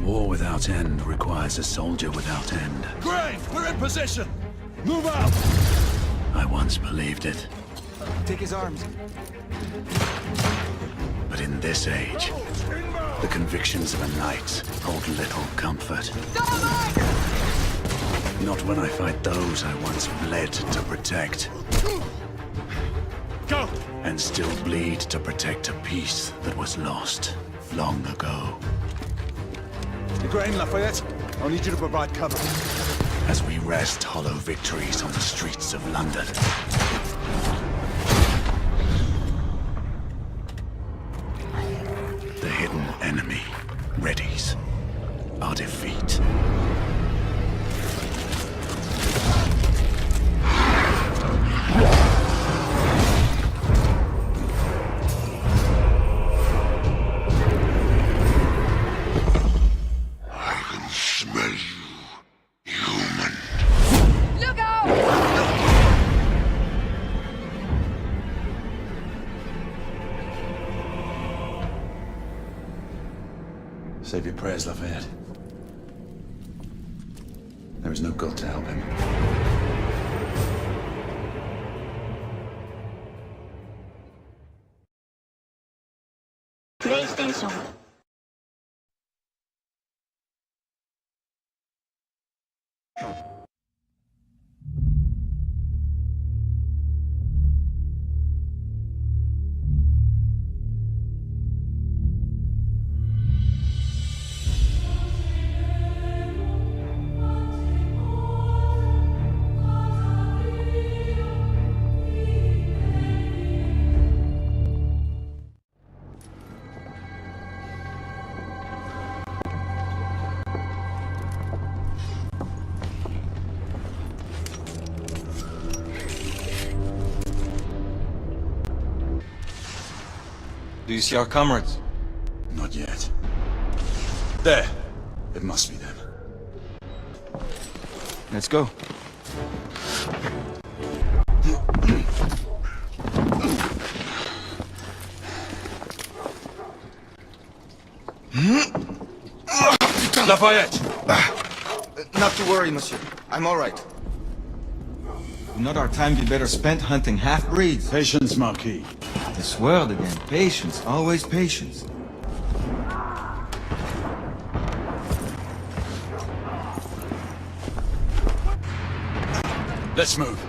war without end requires a soldier without end. Gray, we're in position! Move out! I once believed it. Take his arms. But in this age, the convictions of a knight hold little comfort. Not when I fight those I once bled to protect. Go! And still bleed to protect a peace that was lost long ago. Grain, Lafayette, I'll need you to provide cover. As we wrest hollow victories on the streets of London. The hidden enemy readies our defeat. Save your prayers, Lafayette. There is no God to help him. PlayStation. Do you see our comrades? Not yet. There. It must be them. Let's go. Lafayette! Not to worry, monsieur. I'm all right. Not our time be better spent hunting half-breeds. Patience, Marquis. This world again. Patience. Always patience. Let's move.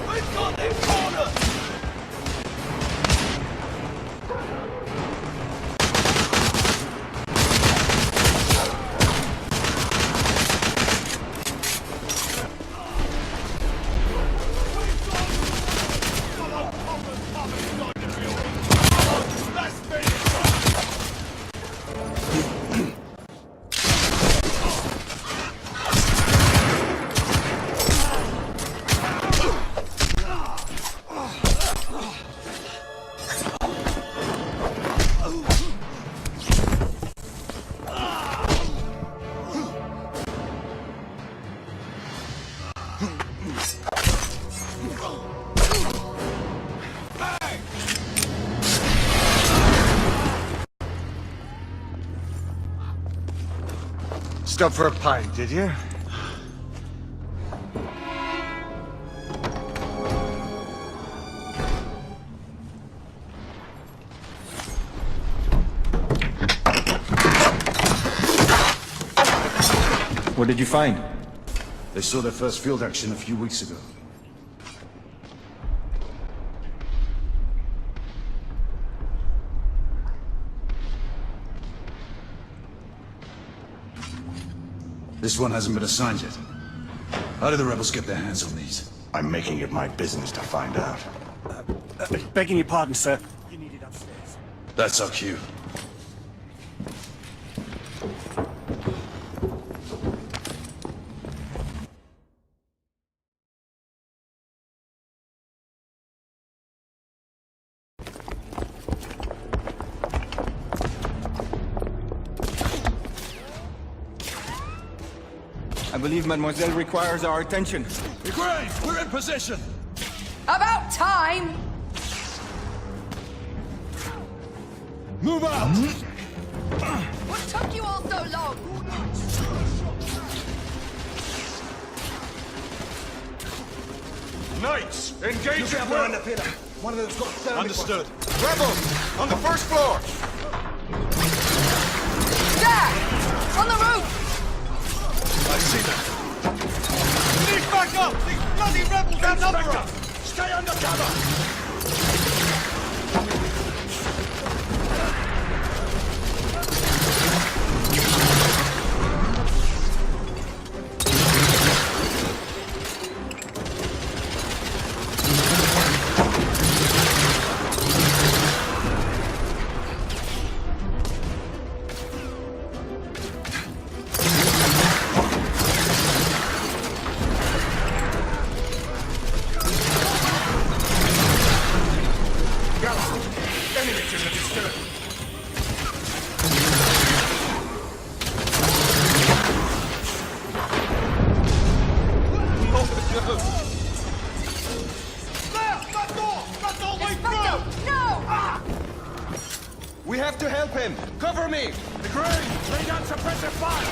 We've got them cornered! Stop for a pint, did you? What did you find? They saw their first field action a few weeks ago. This one hasn't been assigned yet. How did the rebels get their hands on these? I'm making it my business to find out. Begging your pardon, sir. You need it upstairs. That's our cue. I believe Mademoiselle requires our attention. Gray, we're in position! About time! Move out! What took you all so long? Knights, engage at behind will! the pillar. One of them's got thermite. Understood. Rebels! On the first floor! There! On the roof! I see them. Please back up! These bloody rebels outnumber us! Stay under cover! Enemy to the distillery. No! We have to help him! Cover me! The Grey, lay down suppressive fire!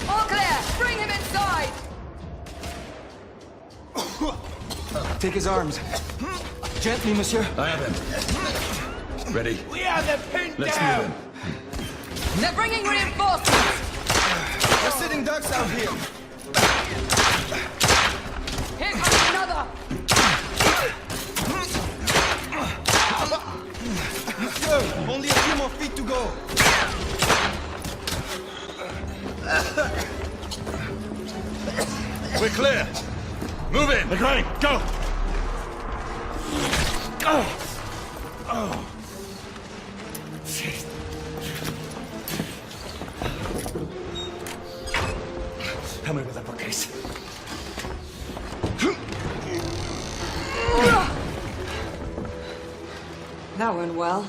All clear! Bring him inside! Take his arms. Gently, monsieur. I have him. Ready? We have them pinned Let's down! move him. They're bringing reinforcements! We're sitting ducks out here. Here comes another! Monsieur, only a few more feet to go. We're clear. Move in. The Grey, go! Help me with that bookcase. That went well.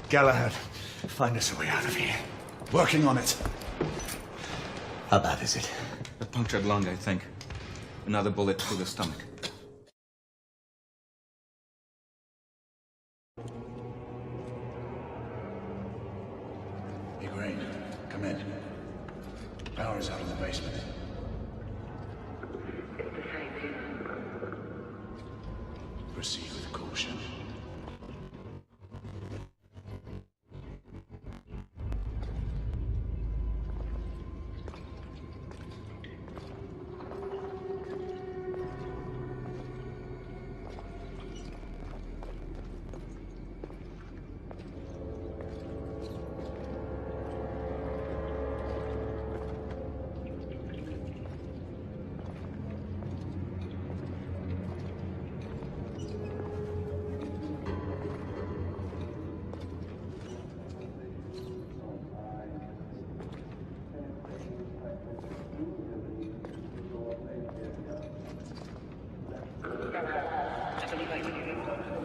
Galahad, find us a way out of here. Working on it. How bad is it? A punctured lung, I think. Another bullet through the stomach. Igraine, come in. Power's out in the basement. Proceed with caution.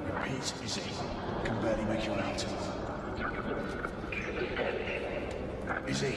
Repeat, is he? Can barely make you out. Is he?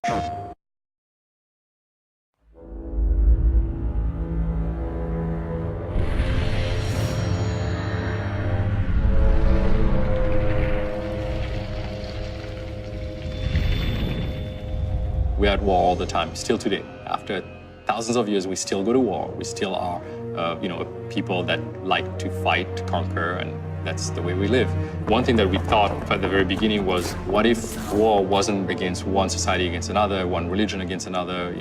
We're at war all the time, still today. After thousands of years, we still go to war. We still are, people that like to fight, to conquer, and that's the way we live. One thing that we thought at the very beginning was, what if war wasn't against one society against another, one religion against another,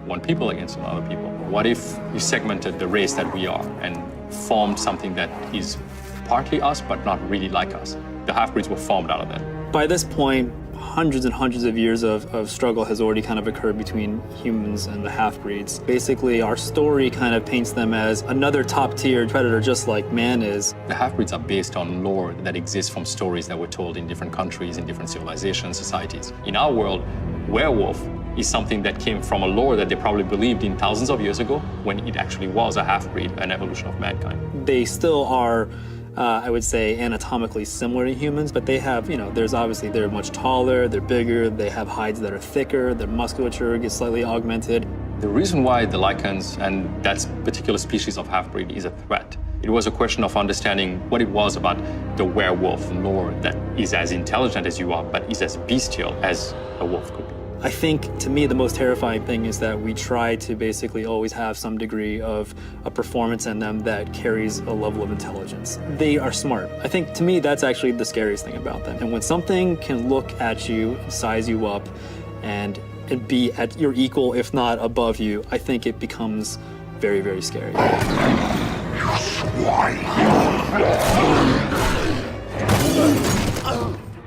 one people against another people? What if you segmented the race that we are and formed something that is partly us, but not really like us? The half-breeds were formed out of that. By this point, hundreds and hundreds of years of struggle has already kind of occurred between humans and the half-breeds. Basically, our story kind of paints them as another top-tier predator, just like man is. The half-breeds are based on lore that exists from stories that were told in different countries, in different civilizations, societies. In our world, werewolf is something that came from a lore that they probably believed in thousands of years ago, when it actually was a half-breed, an evolution of mankind. They still are, I would say, anatomically similar to humans, but they have, they're much taller, they're bigger, they have hides that are thicker, their musculature gets slightly augmented. The reason why the lichens and that particular species of half-breed is a threat, it was a question of understanding what it was about the werewolf lore that is as intelligent as you are, but is as bestial as a wolf could be. I think, to me, the most terrifying thing is that we try to basically always have some degree of a performance in them that carries a level of intelligence. They are smart. I think, to me, that's actually the scariest thing about them. And when something can look at you, size you up, and be at your equal, if not above you, I think it becomes very, very scary.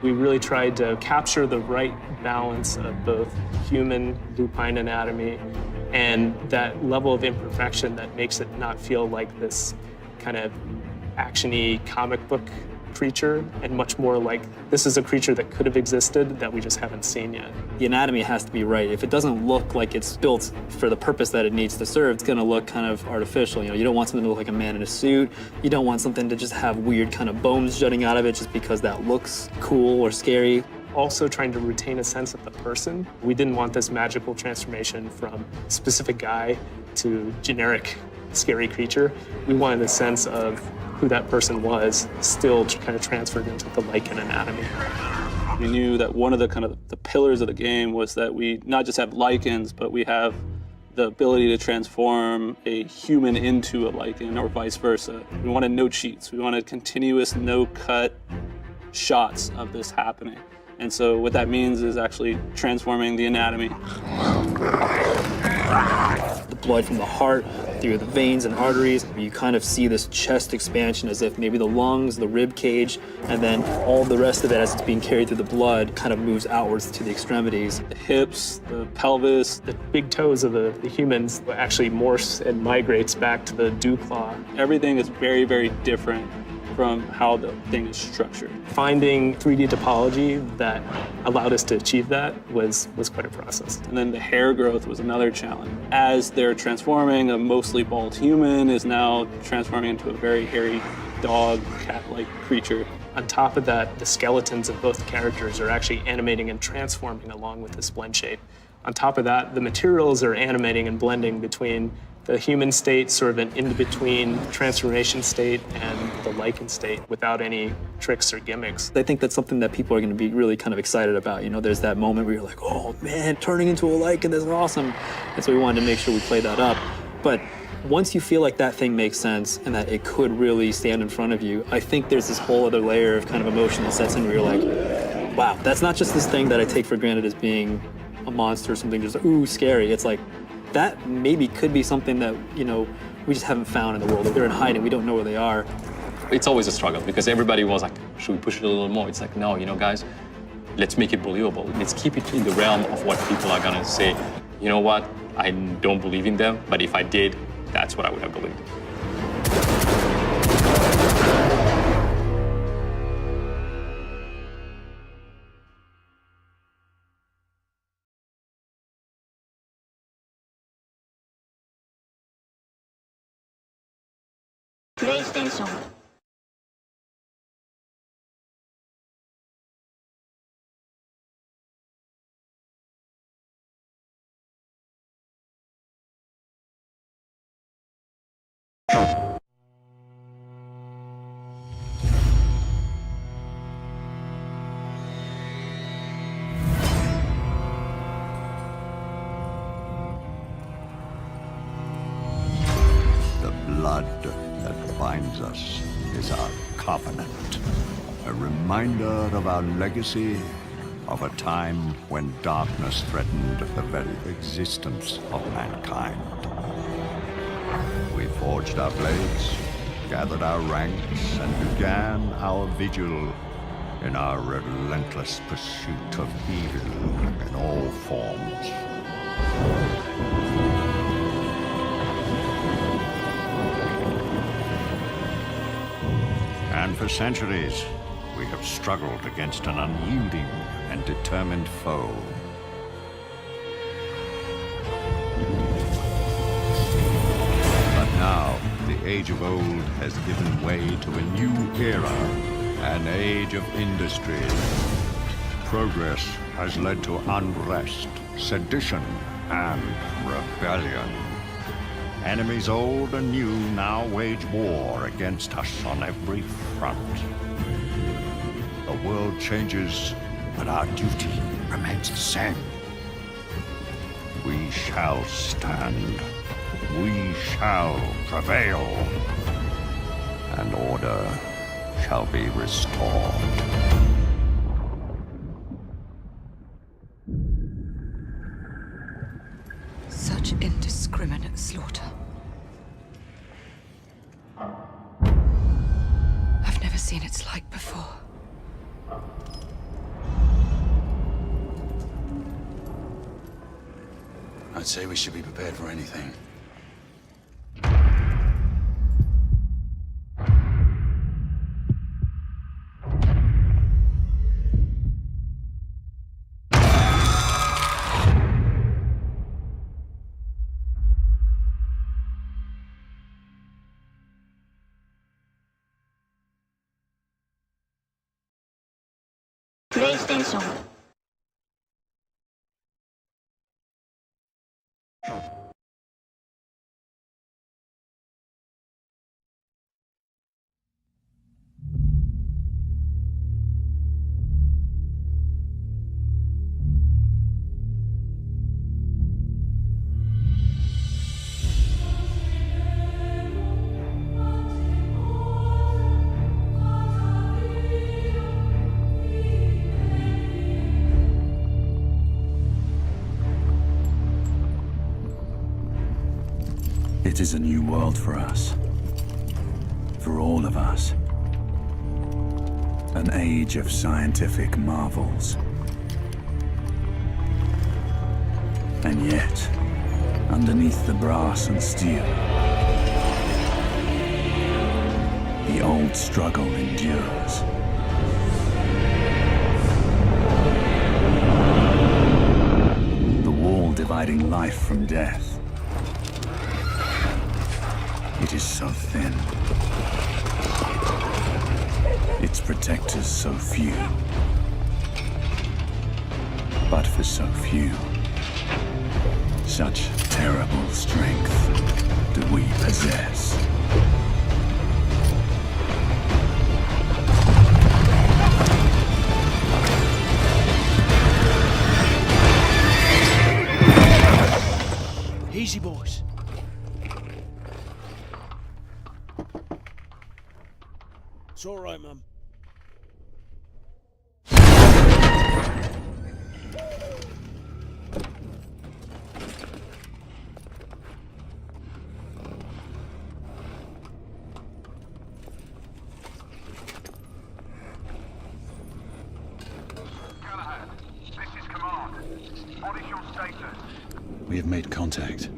We really tried to capture the right balance of both human lupine anatomy and that level of imperfection that makes it not feel like this kind of action-y comic book creature, and much more like this is a creature that could have existed that we just haven't seen yet. The anatomy has to be right. If it doesn't look like it's built for the purpose that it needs to serve, it's gonna look kind of artificial. You don't want something to look like a man in a suit. You don't want something to just have weird kind of bones jutting out of it just because that looks cool or scary. Also trying to retain a sense of the person. We didn't want this magical transformation from specific guy to generic scary creature. We wanted a sense of who that person was, still kind of transferred into the lichen anatomy. We knew that one of the pillars of the game was that we not just have lichens, but we have the ability to transform a human into a lichen or vice versa. We wanted no cheats. We wanted continuous, no-cut shots of this happening. And so what that means is actually transforming the anatomy. The blood from the heart through the veins and arteries. You kind of see this chest expansion as if maybe the lungs, the rib cage, and then all the rest of it as it's being carried through the blood kind of moves outwards to the extremities. The hips, the pelvis. The big toes of the humans actually morphs and migrates back to the dew claw. Everything is very, very different from how the thing is structured. Finding 3D topology that allowed us to achieve that was quite a process. And then the hair growth was another challenge. As they're transforming, a mostly bald human is now transforming into a very hairy dog, cat-like creature. On top of that, the skeletons of both characters are actually animating and transforming along with this blend shape. On top of that, the materials are animating and blending between the human state, sort of an in-between transformation state, and the lichen state without any tricks or gimmicks. I think that's something that people are going to be really kind of excited about. There's that moment where you're like, oh man, turning into a lichen, that's awesome. And so we wanted to make sure we play that up. But once you feel like that thing makes sense and that it could really stand in front of you, I think there's this whole other layer of kind of emotion that sets in where you're like, wow, that's not just this thing that I take for granted as being a monster or something just, ooh, scary. It's like, that maybe could be something that, we just haven't found in the world. They're in hiding, we don't know where they are. It's always a struggle because everybody was like, should we push it a little more? It's like, no, guys, let's make it believable. Let's keep it in the realm of what people are gonna say. You know what? I don't believe in them, but if I did, that's what I would have believed. PlayStation The blood that binds us is our covenant, a reminder of our legacy of a time when darkness threatened the very existence of mankind. We forged our blades, gathered our ranks, and began our vigil in our relentless pursuit of evil in all forms. And for centuries, we have struggled against an unyielding and determined foe. But now, the age of old has given way to a new era, an age of industry. Progress has led to unrest, sedition, and rebellion. Enemies old and new now wage war against us on every front. The world changes, but our duty remains the same. We shall stand. We shall prevail. And order shall be restored. Such indiscriminate slaughter. I've never seen its like before. I'd say we should be prepared for anything. PlayStation. It is a new world for us. For all of us. An age of scientific marvels. And yet, underneath the brass and steel, the old struggle endures. The wall dividing life from death. It is so thin. Its protectors so few. But for so few, such terrible strength do we possess. Easy, boys. It's all right, Mum. We have made contact.